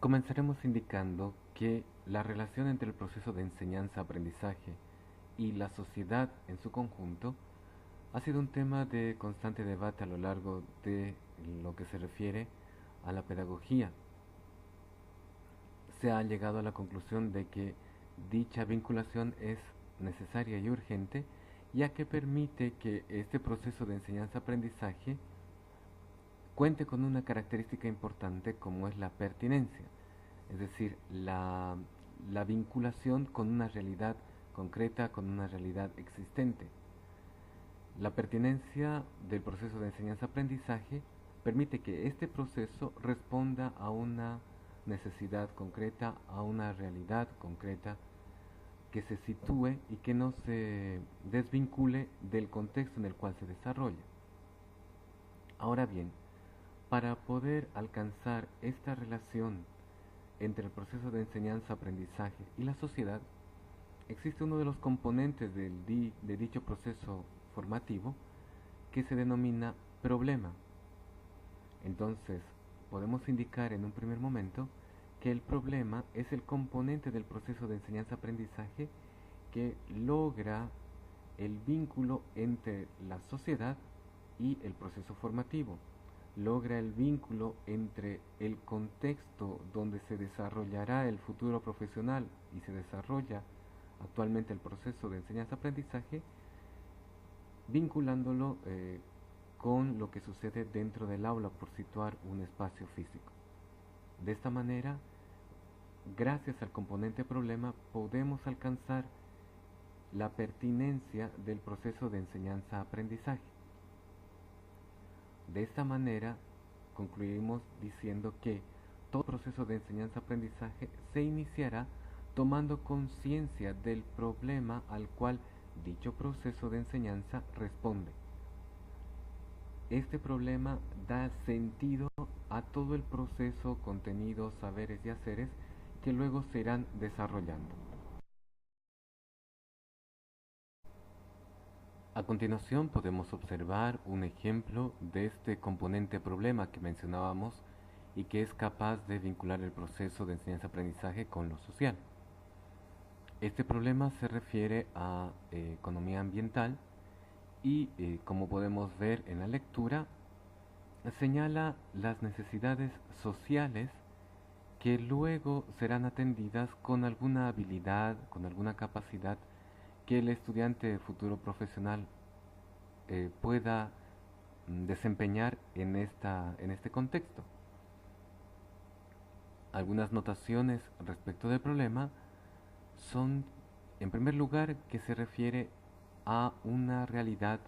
Comenzaremos indicando que la relación entre el proceso de enseñanza-aprendizaje y la sociedad en su conjunto ha sido un tema de constante debate a lo largo de lo que se refiere a la pedagogía. Se ha llegado a la conclusión de que dicha vinculación es necesaria y urgente, ya que permite que este proceso de enseñanza-aprendizaje cuente con una característica importante como es la pertinencia, es decir, la vinculación con una realidad concreta, con una realidad existente. La pertinencia del proceso de enseñanza-aprendizaje permite que este proceso responda a una necesidad concreta, a una realidad concreta, que se sitúe y que no se desvincule del contexto en el cual se desarrolla. Ahora bien, para poder alcanzar esta relación entre el proceso de enseñanza-aprendizaje y la sociedad, existe uno de los componentes de dicho proceso formativo que se denomina problema. Entonces, podemos indicar en un primer momento que el problema es el componente del proceso de enseñanza-aprendizaje que logra el vínculo entre la sociedad y el proceso formativo, logra el vínculo entre el contexto donde se desarrollará el futuro profesional y se desarrolla actualmente el proceso de enseñanza-aprendizaje, vinculándolo con lo que sucede dentro del aula, por situar un espacio físico. De esta manera, gracias al componente problema, podemos alcanzar la pertinencia del proceso de enseñanza-aprendizaje. De esta manera, concluimos diciendo que todo proceso de enseñanza-aprendizaje se iniciará tomando conciencia del problema al cual dicho proceso de enseñanza responde. Este problema da sentido a todo el proceso, contenidos, saberes y haceres que luego se irán desarrollando. A continuación podemos observar un ejemplo de este componente problema que mencionábamos y que es capaz de vincular el proceso de enseñanza-aprendizaje con lo social. Este problema se refiere a economía ambiental y, como podemos ver en la lectura, señala las necesidades sociales que luego serán atendidas con alguna habilidad, con alguna capacidad que el estudiante futuro profesional pueda desempeñar en este contexto. Algunas notaciones respecto del problema son, en primer lugar, que se refiere a una realidad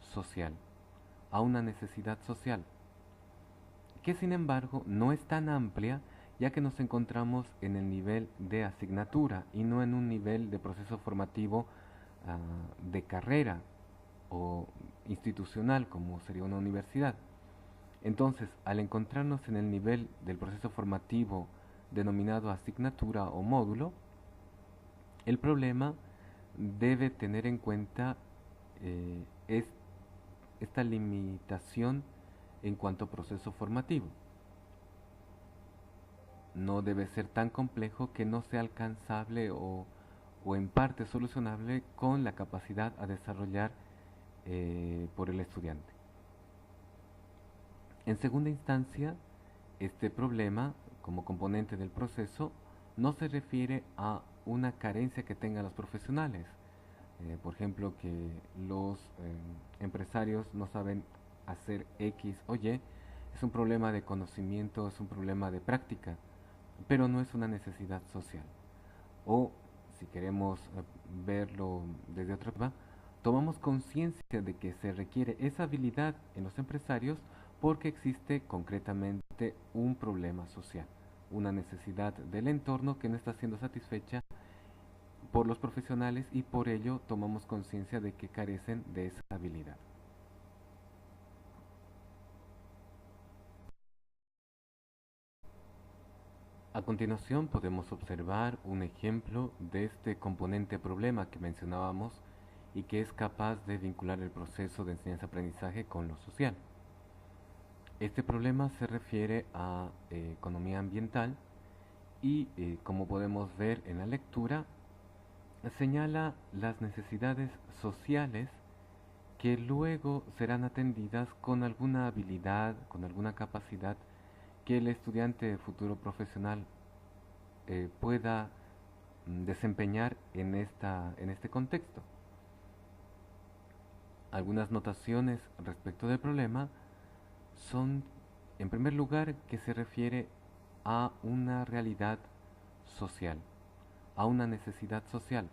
social, a una necesidad social, que sin embargo no es tan amplia, ya que nos encontramos en el nivel de asignatura y no en un nivel de proceso formativo de carrera o institucional como sería una universidad. Entonces, al encontrarnos en el nivel del proceso formativo denominado asignatura o módulo, el problema debe tener en cuenta esta limitación en cuanto a proceso formativo. No debe ser tan complejo que no sea alcanzable o en parte solucionable con la capacidad a desarrollar por el estudiante. En segunda instancia, este problema, como componente del proceso, no se refiere a una carencia que tengan los profesionales. Por ejemplo, que los empresarios no saben hacer X o Y, es un problema de conocimiento, es un problema de práctica, pero no es una necesidad social. O, si queremos verlo desde otra forma, tomamos conciencia de que se requiere esa habilidad en los empresarios porque existe concretamente un problema social, una necesidad del entorno que no está siendo satisfecha por los profesionales y por ello tomamos conciencia de que carecen de esa habilidad. A continuación podemos observar un ejemplo de este componente problema que mencionábamos y que es capaz de vincular el proceso de enseñanza-aprendizaje con lo social. Este problema se refiere a economía ambiental y, como podemos ver en la lectura, señala las necesidades sociales que luego serán atendidas con alguna habilidad, con alguna capacidad que el estudiante futuro profesional pueda desempeñar en este contexto. Algunas notaciones respecto del problema son, en primer lugar, que se refiere a una realidad social, a una necesidad social,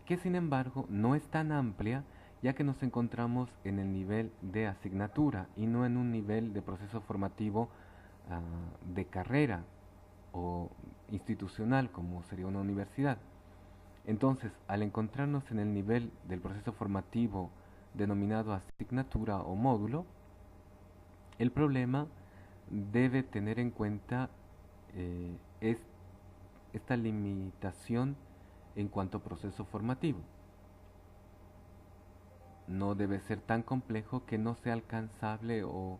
que sin embargo no es tan amplia, ya que nos encontramos en el nivel de asignatura y no en un nivel de proceso formativo de carrera o institucional como sería una universidad. Entonces, al encontrarnos en el nivel del proceso formativo denominado asignatura o módulo, el problema debe tener en cuenta esta limitación en cuanto a proceso formativo. No debe ser tan complejo que no sea alcanzable o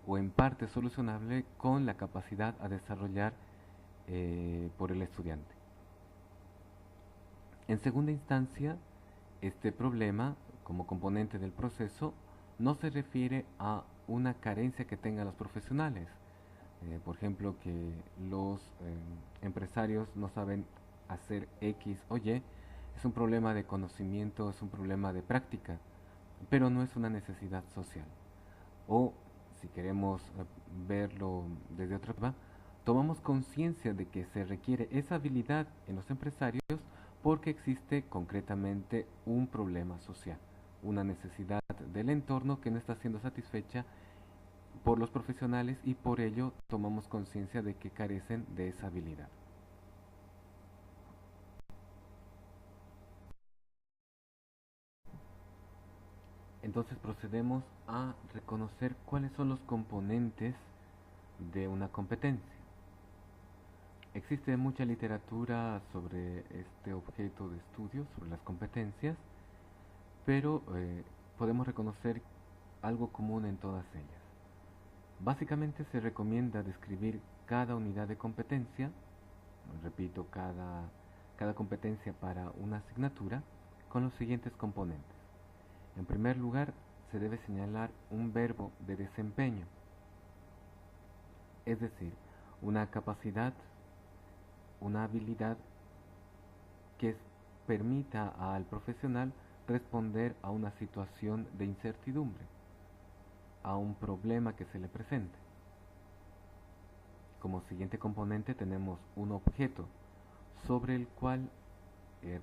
en parte solucionable con la capacidad a desarrollar por el estudiante. En segunda instancia, este problema, como componente del proceso, no se refiere a una carencia que tengan los profesionales. Por ejemplo, que los empresarios no saben hacer X o Y, es un problema de conocimiento, es un problema de práctica, pero no es una necesidad social. O, si queremos verlo desde otra forma, tomamos conciencia de que se requiere esa habilidad en los empresarios porque existe concretamente un problema social, una necesidad del entorno que no está siendo satisfecha por los profesionales y por ello tomamos conciencia de que carecen de esa habilidad. Entonces procedemos a reconocer cuáles son los componentes de una competencia. Existe mucha literatura sobre este objeto de estudio, sobre las competencias, pero podemos reconocer algo común en todas ellas. Básicamente se recomienda describir cada unidad de competencia, repito, cada competencia para una asignatura, con los siguientes componentes. En primer lugar, se debe señalar un verbo de desempeño, es decir, una capacidad, una habilidad que permita al profesional responder a una situación de incertidumbre, a un problema que se le presente. Como siguiente componente tenemos un objeto sobre el cual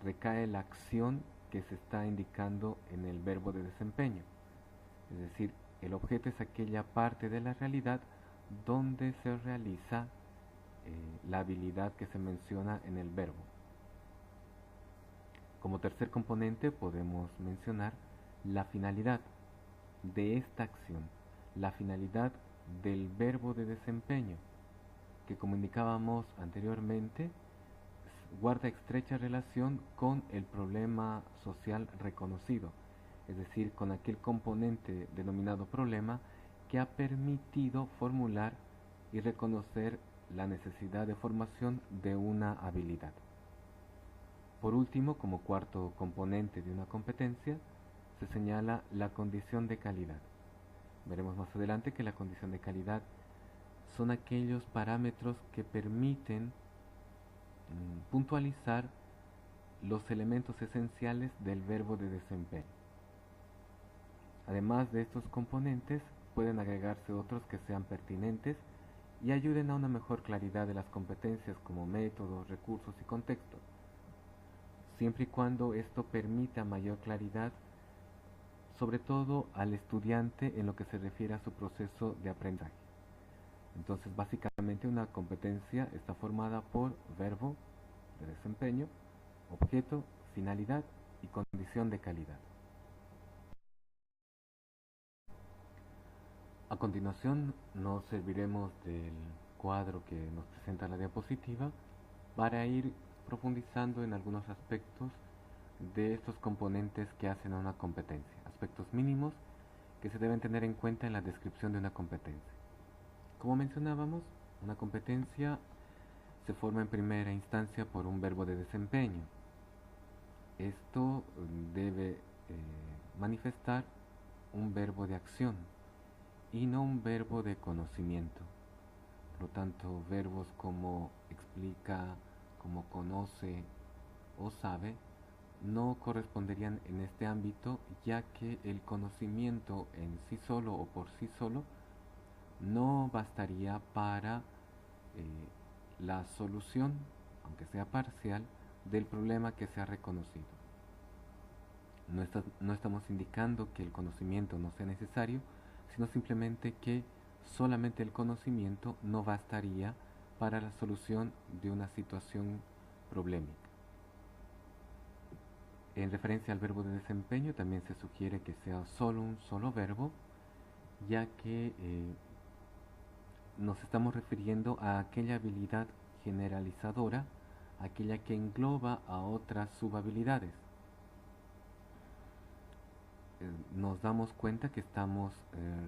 recae la acción que se está indicando en el verbo de desempeño. Es decir, el objeto es aquella parte de la realidad donde se realiza la habilidad que se menciona en el verbo. Como tercer componente podemos mencionar la finalidad de esta acción, la finalidad del verbo de desempeño, que como indicábamos anteriormente, guarda estrecha relación con el problema social reconocido, es decir, con aquel componente denominado problema que ha permitido formular y reconocer la necesidad de formación de una habilidad. Por último, como cuarto componente de una competencia, se señala la condición de calidad. Veremos más adelante que la condición de calidad son aquellos parámetros que permiten puntualizar los elementos esenciales del verbo de desempeño. Además de estos componentes, pueden agregarse otros que sean pertinentes y ayuden a una mejor claridad de las competencias como métodos, recursos y contexto, siempre y cuando esto permita mayor claridad, sobre todo al estudiante en lo que se refiere a su proceso de aprendizaje. Entonces, básicamente una competencia está formada por verbo de desempeño, objeto, finalidad y condición de calidad. A continuación nos serviremos del cuadro que nos presenta la diapositiva para ir profundizando en algunos aspectos de estos componentes que hacen a una competencia, aspectos mínimos que se deben tener en cuenta en la descripción de una competencia. Como mencionábamos, una competencia se forma en primera instancia por un verbo de desempeño. Esto debe manifestar un verbo de acción y no un verbo de conocimiento. Por lo tanto, verbos como explica, como conoce o sabe no corresponderían en este ámbito, ya que el conocimiento en sí solo o por sí solo no bastaría para la solución, aunque sea parcial, del problema que se ha reconocido. No estamos indicando que el conocimiento no sea necesario, sino simplemente que solamente el conocimiento no bastaría para la solución de una situación problemática. En referencia al verbo de desempeño, también se sugiere que sea solo un solo verbo, ya que nos estamos refiriendo a aquella habilidad generalizadora, aquella que engloba a otras subhabilidades. Nos damos cuenta que estamos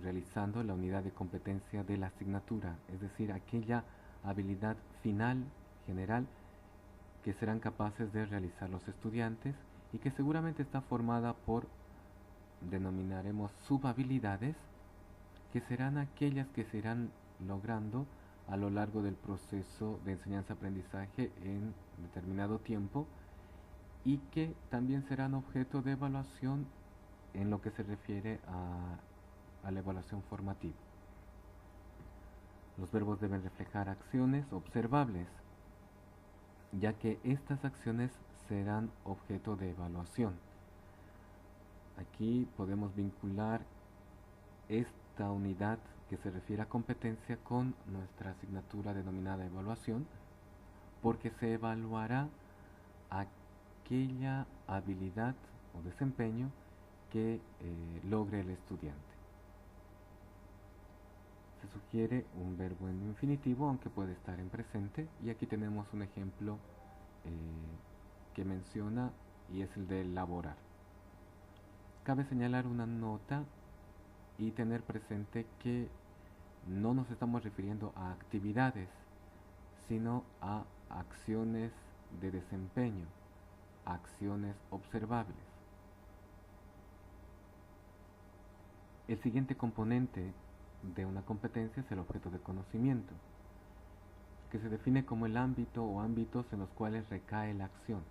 realizando la unidad de competencia de la asignatura, es decir, aquella habilidad final, general, que serán capaces de realizar los estudiantes y que seguramente está formada por, denominaremos, subhabilidades, que serán aquellas que se irán logrando a lo largo del proceso de enseñanza-aprendizaje en determinado tiempo y que también serán objeto de evaluación en lo que se refiere a la evaluación formativa. Los verbos deben reflejar acciones observables, ya que estas acciones serán objeto de evaluación. Aquí podemos vincular esta unidad que se refiere a competencia con nuestra asignatura denominada evaluación, porque se evaluará aquella habilidad o desempeño que logre el estudiante. Se sugiere un verbo en infinitivo, aunque puede estar en presente, y aquí tenemos un ejemplo que menciona, y es el de elaborar. Cabe señalar una nota y tener presente que no nos estamos refiriendo a actividades, sino a acciones de desempeño, acciones observables. El siguiente componente de una competencia es el objeto de conocimiento, que se define como el ámbito o ámbitos en los cuales recae la acción.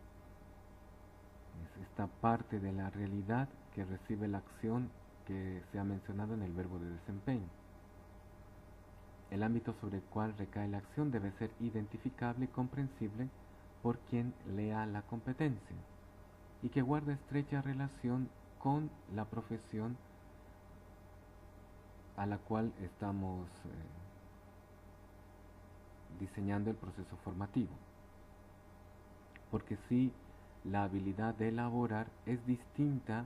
Es esta parte de la realidad que recibe la acción que se ha mencionado en el verbo de desempeño. El ámbito sobre el cual recae la acción debe ser identificable y comprensible por quien lea la competencia y que guarda estrecha relación con la profesión a la cual estamos diseñando el proceso formativo. Porque si la habilidad de elaborar es distinta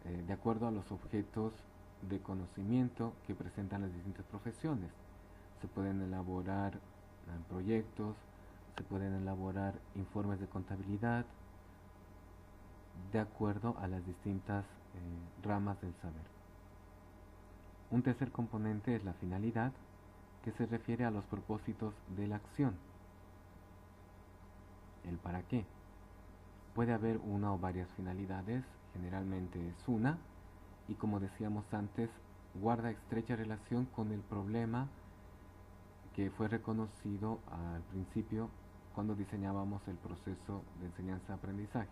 de acuerdo a los objetos de conocimiento que presentan las distintas profesiones. Se pueden elaborar proyectos, se pueden elaborar informes de contabilidad, de acuerdo a las distintas ramas del saber. Un tercer componente es la finalidad, que se refiere a los propósitos de la acción. El para qué. Puede haber una o varias finalidades, generalmente es una, y como decíamos antes, guarda estrecha relación con el problema que fue reconocido al principio cuando diseñábamos el proceso de enseñanza-aprendizaje.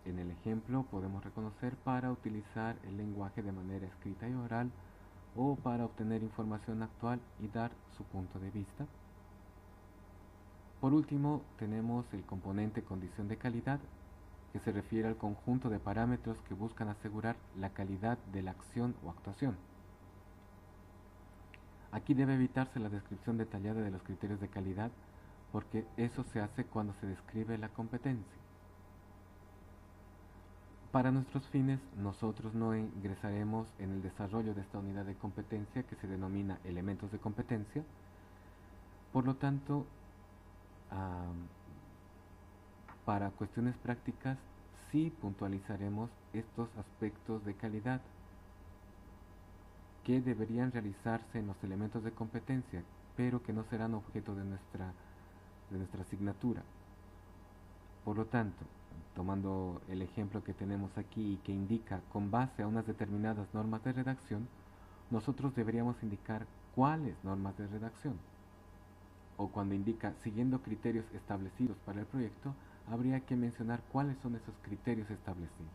En el ejemplo podemos reconocer para utilizar el lenguaje de manera escrita y oral o para obtener información actual y dar su punto de vista. Por último, tenemos el componente condición de calidad, que se refiere al conjunto de parámetros que buscan asegurar la calidad de la acción o actuación. Aquí debe evitarse la descripción detallada de los criterios de calidad, porque eso se hace cuando se describe la competencia. Para nuestros fines, nosotros no ingresaremos en el desarrollo de esta unidad de competencia que se denomina elementos de competencia. Por lo tanto, para cuestiones prácticas, sí puntualizaremos estos aspectos de calidad. que deberían realizarse en los elementos de competencia, pero que no serán objeto de nuestra asignatura. Por lo tanto, tomando el ejemplo que tenemos aquí y que indica con base a unas determinadas normas de redacción, nosotros deberíamos indicar cuáles normas de redacción. O cuando indica siguiendo criterios establecidos para el proyecto, habría que mencionar cuáles son esos criterios establecidos.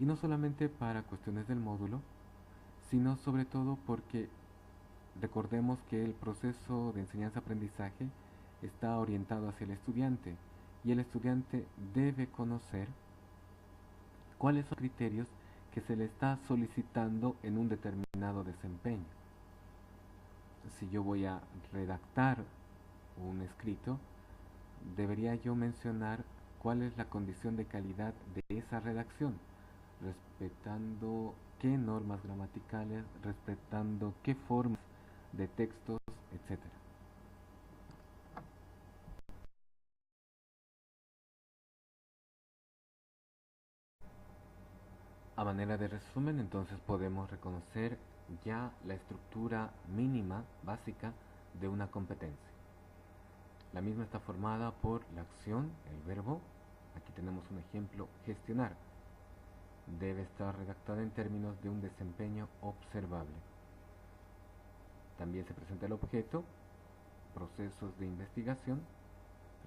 Y no solamente para cuestiones del módulo, sino sobre todo porque recordemos que el proceso de enseñanza-aprendizaje está orientado hacia el estudiante y el estudiante debe conocer cuáles son los criterios que se le está solicitando en un determinado desempeño. Si yo voy a redactar un escrito, debería yo mencionar cuál es la condición de calidad de esa redacción, respetando qué normas gramaticales, respetando qué formas de textos, etcétera. A manera de resumen, entonces podemos reconocer ya la estructura mínima, básica, de una competencia. La misma está formada por la acción, el verbo. Aquí tenemos un ejemplo, gestionar. Debe estar redactada en términos de un desempeño observable. También se presenta el objeto, procesos de investigación.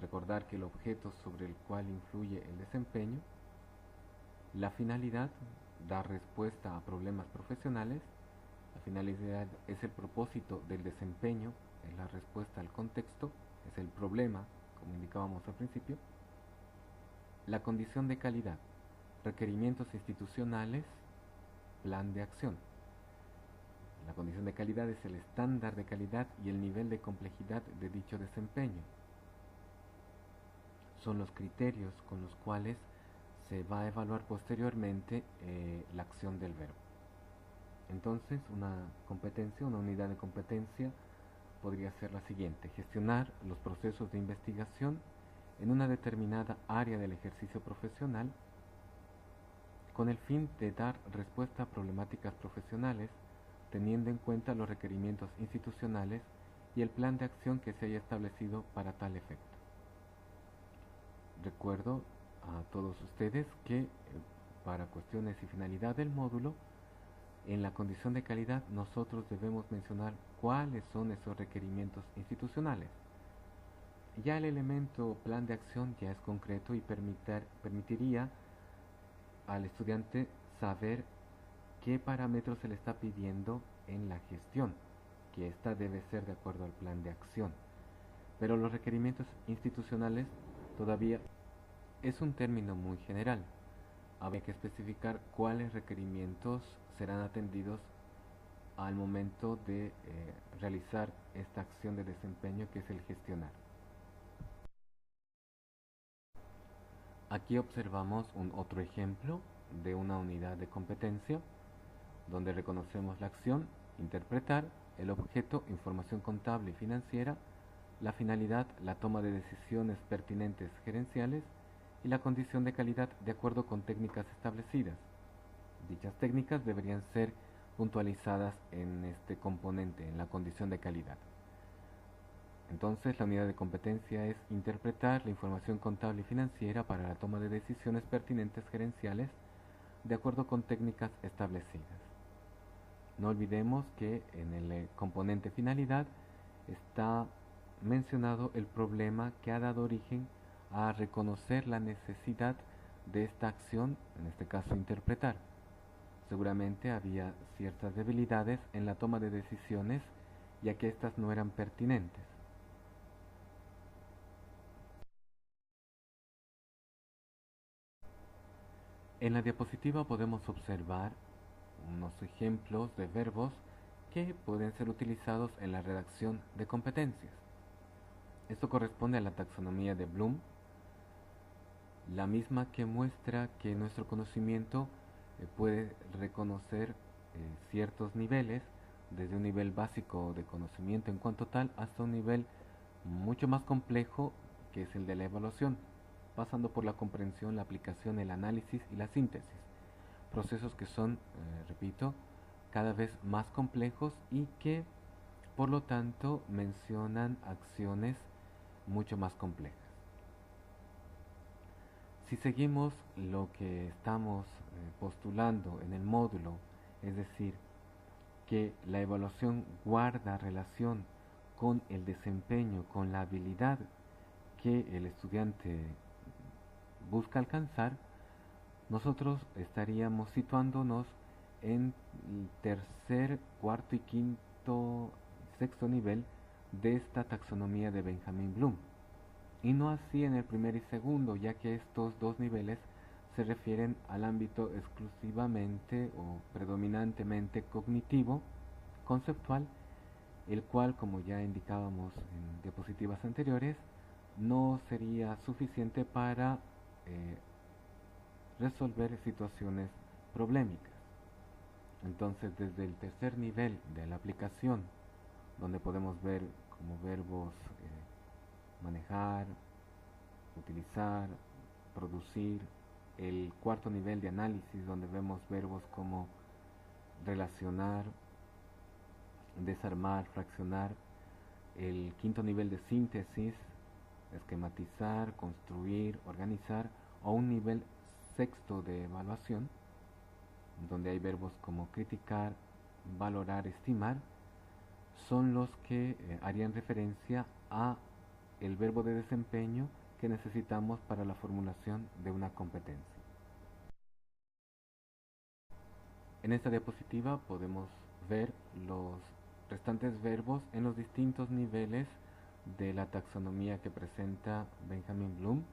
Recordar que el objeto sobre el cual influye el desempeño. La finalidad, dar respuesta a problemas profesionales. La finalidad es el propósito del desempeño, es la respuesta al contexto, es el problema, como indicábamos al principio. La condición de calidad, requerimientos institucionales, plan de acción. La condición de calidad es el estándar de calidad y el nivel de complejidad de dicho desempeño. Son los criterios con los cuales se va a evaluar posteriormente la acción del verbo. Entonces, una competencia, una unidad de competencia podría ser la siguiente: gestionar los procesos de investigación en una determinada área del ejercicio profesional con el fin de dar respuesta a problemáticas profesionales, teniendo en cuenta los requerimientos institucionales y el plan de acción que se haya establecido para tal efecto. Recuerdo a todos ustedes que para cuestiones y finalidad del módulo, en la condición de calidad nosotros debemos mencionar cuáles son esos requerimientos institucionales. Ya el elemento plan de acción ya es concreto y permitiría al estudiante saber qué parámetros se le está pidiendo en la gestión, que ésta debe ser de acuerdo al plan de acción. Pero los requerimientos institucionales todavía es un término muy general. Habría que especificar cuáles requerimientos serán atendidos al momento de realizar esta acción de desempeño que es el gestionar. Aquí observamos un otro ejemplo de una unidad de competencia donde reconocemos la acción, interpretar, el objeto, información contable y financiera, la finalidad, la toma de decisiones pertinentes gerenciales y la condición de calidad de acuerdo con técnicas establecidas. Dichas técnicas deberían ser puntualizadas en este componente, en la condición de calidad. Entonces, la unidad de competencia es interpretar la información contable y financiera para la toma de decisiones pertinentes gerenciales de acuerdo con técnicas establecidas. No olvidemos que en el componente finalidad está mencionado el problema que ha dado origen a reconocer la necesidad de esta acción, en este caso interpretar. Seguramente había ciertas debilidades en la toma de decisiones, ya que éstas no eran pertinentes. En la diapositiva podemos observar unos ejemplos de verbos que pueden ser utilizados en la redacción de competencias. Esto corresponde a la taxonomía de Bloom, la misma que muestra que nuestro conocimiento puede reconocer ciertos niveles, desde un nivel básico de conocimiento en cuanto tal hasta un nivel mucho más complejo, que es el de la evaluación, pasando por la comprensión, la aplicación, el análisis y la síntesis, procesos que son, repito, cada vez más complejos y que por lo tanto mencionan acciones mucho más complejas. Si seguimos lo que estamos postulando en el módulo, es decir, que la evaluación guarda relación con el desempeño, con la habilidad que el estudiante busca alcanzar, nosotros estaríamos situándonos en el tercer, cuarto y quinto, sexto nivel de esta taxonomía de Benjamin Bloom. Y no así en el primer y segundo, ya que estos dos niveles se refieren al ámbito exclusivamente o predominantemente cognitivo, conceptual, el cual, como ya indicábamos en diapositivas anteriores, no sería suficiente para resolver situaciones problemáticas. Entonces, desde el tercer nivel de la aplicación, donde podemos ver como verbos manejar, utilizar, producir, el cuarto nivel de análisis, donde vemos verbos como relacionar, desarmar, fraccionar, el quinto nivel de síntesis, esquematizar, construir, organizar, o un nivel sexto de evaluación, donde hay verbos como criticar, valorar, estimar, son los que harían referencia a el verbo de desempeño que necesitamos para la formulación de una competencia. En esta diapositiva podemos ver los restantes verbos en los distintos niveles de la taxonomía que presenta Benjamin Bloom.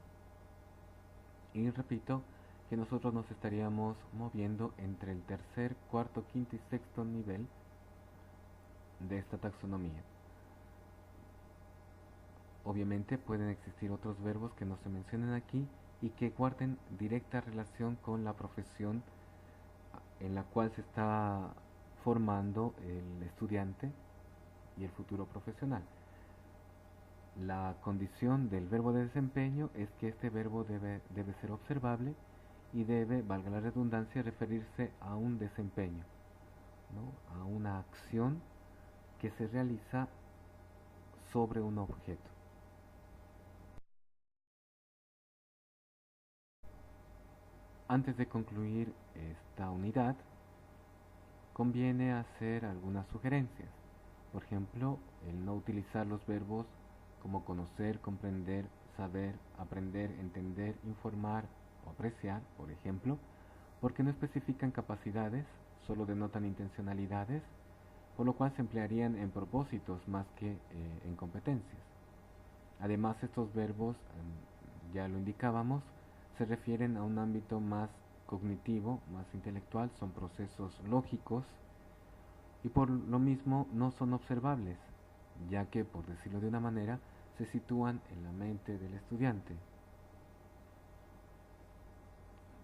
Y repito que nosotros nos estaríamos moviendo entre el tercer, cuarto, quinto y sexto nivel de esta taxonomía. Obviamente pueden existir otros verbos que no se mencionan aquí y que guarden directa relación con la profesión en la cual se está formando el estudiante y el futuro profesional. La condición del verbo de desempeño es que este verbo debe ser observable y debe, valga la redundancia, referirse a un desempeño, ¿no? A una acción que se realiza sobre un objeto. Antes de concluir esta unidad, conviene hacer algunas sugerencias. Por ejemplo, el no utilizar los verbos como conocer, comprender, saber, aprender, entender, informar o apreciar, por ejemplo, porque no especifican capacidades, solo denotan intencionalidades, por lo cual se emplearían en propósitos más que en competencias. Además, estos verbos, ya lo indicábamos, se refieren a un ámbito más cognitivo, más intelectual, son procesos lógicos y por lo mismo no son observables, ya que, por decirlo de una manera, se sitúan en la mente del estudiante.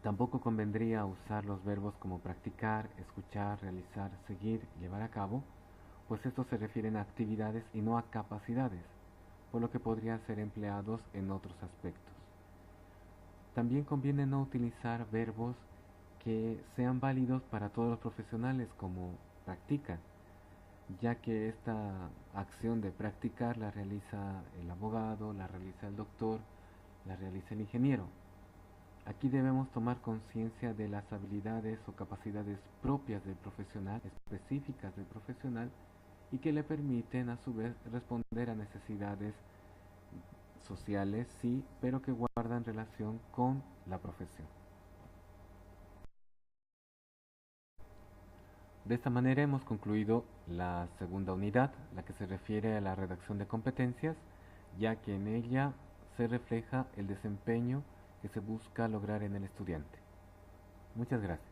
Tampoco convendría usar los verbos como practicar, escuchar, realizar, seguir, llevar a cabo, pues estos se refieren a actividades y no a capacidades, por lo que podrían ser empleados en otros aspectos. También conviene no utilizar verbos que sean válidos para todos los profesionales como practica, ya que esta acción de practicar la realiza el abogado, la realiza el doctor, la realiza el ingeniero. Aquí debemos tomar conciencia de las habilidades o capacidades propias del profesional, específicas del profesional, y que le permiten a su vez responder a necesidades sociales, sí, pero que guardan relación con la profesión. De esta manera hemos concluido la segunda unidad, la que se refiere a la redacción de competencias, ya que en ella se refleja el desempeño que se busca lograr en el estudiante. Muchas gracias.